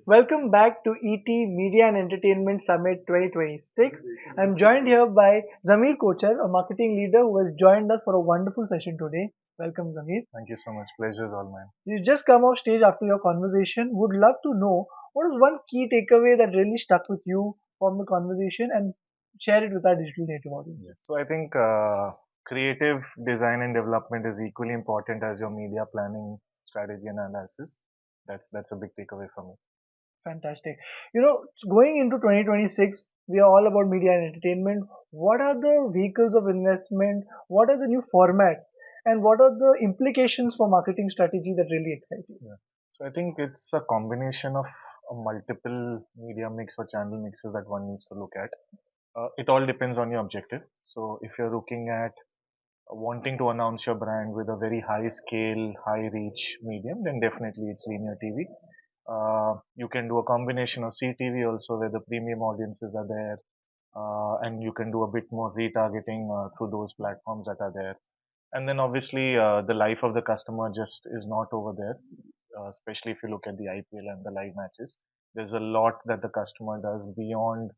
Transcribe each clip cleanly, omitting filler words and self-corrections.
Welcome back to ET Media and Entertainment Summit 2026. I'm joined here by Zameer Kochar, a marketing leader who has joined us for a wonderful session today. Welcome, Zameer. Thank you so much. Pleasure is all mine. You just come off stage after your conversation. Would love to know what is one key takeaway that really stuck with you from the conversation and share it with our digital native audience. So I think creative design and development is equally important as your media planning, strategy, and analysis. That's a big takeaway for me. Fantastic. Going into 2026, we are all about media and entertainment. What are the vehicles of investment? What are the new formats? And what are the implications for marketing strategy that really excite you? Yeah. So I think it's a combination of a multiple media mix or channel mixes that one needs to look at. It all depends on your objective. So if you're looking at wanting to announce your brand with a very high scale, high reach medium, then definitely it's linear TV. You can do a combination of CTV also where the premium audiences are there, and you can do a bit more retargeting through those platforms that are there. And then obviously the life of the customer just is not over there, especially if you look at the IPL and the live matches. There's a lot that the customer does beyond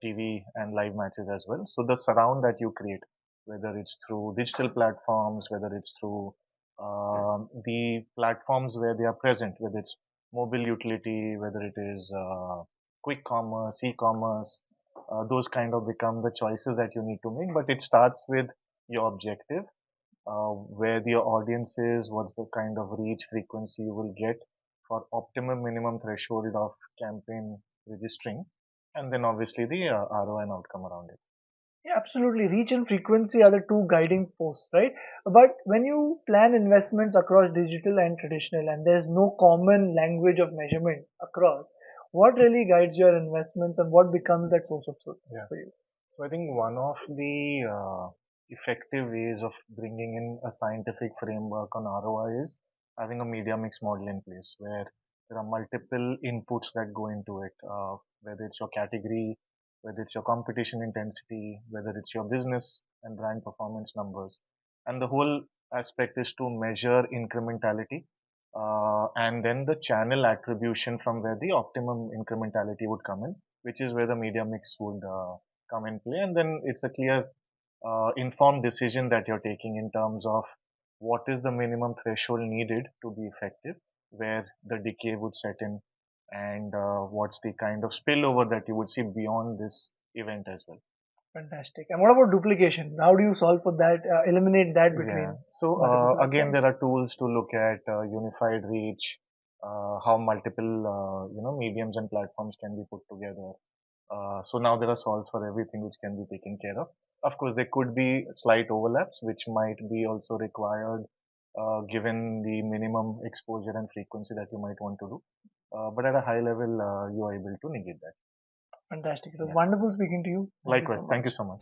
TV and live matches as well. So the surround that you create, whether it's through digital platforms, whether it's through the platforms where they are present, whether it's mobile utility, whether it is quick commerce, e-commerce, those kind of become the choices that you need to make. But it starts with your objective, where the audience is, what's the kind of reach frequency you will get for optimum minimum threshold of campaign registering, and then obviously the ROI and outcome around it. Yeah, absolutely. Reach and frequency are the two guiding posts, right? But when you plan investments across digital and traditional, and there's no common language of measurement across, what really guides your investments and what becomes that source of truth Yeah. for you? So I think one of the effective ways of bringing in a scientific framework on ROI is having a media mix model in place where there are multiple inputs that go into it, whether it's your category, whether it's your competition intensity, whether it's your business and brand performance numbers. And the whole aspect is to measure incrementality, and then the channel attribution from where the optimum incrementality would come in, which is where the media mix would come in play. And then it's a clear, informed decision that you're taking in terms of what is the minimum threshold needed to be effective, where the decay would set in, and what's the kind of spillover that you would see beyond this event as well. Fantastic. And what about duplication? How do you solve for that, eliminate that Yeah. between So multiple again, there platforms? are tools to look at unified reach, how multiple mediums and platforms can be put together. So now there are solves for everything which can be taken care of. Of course, there could be slight overlaps which might be also required given the minimum exposure and frequency that you might want to do. But at a high level, you are able to negate that. Fantastic. It was Yeah. wonderful speaking to you. Thank you so Likewise, thank you much. so much.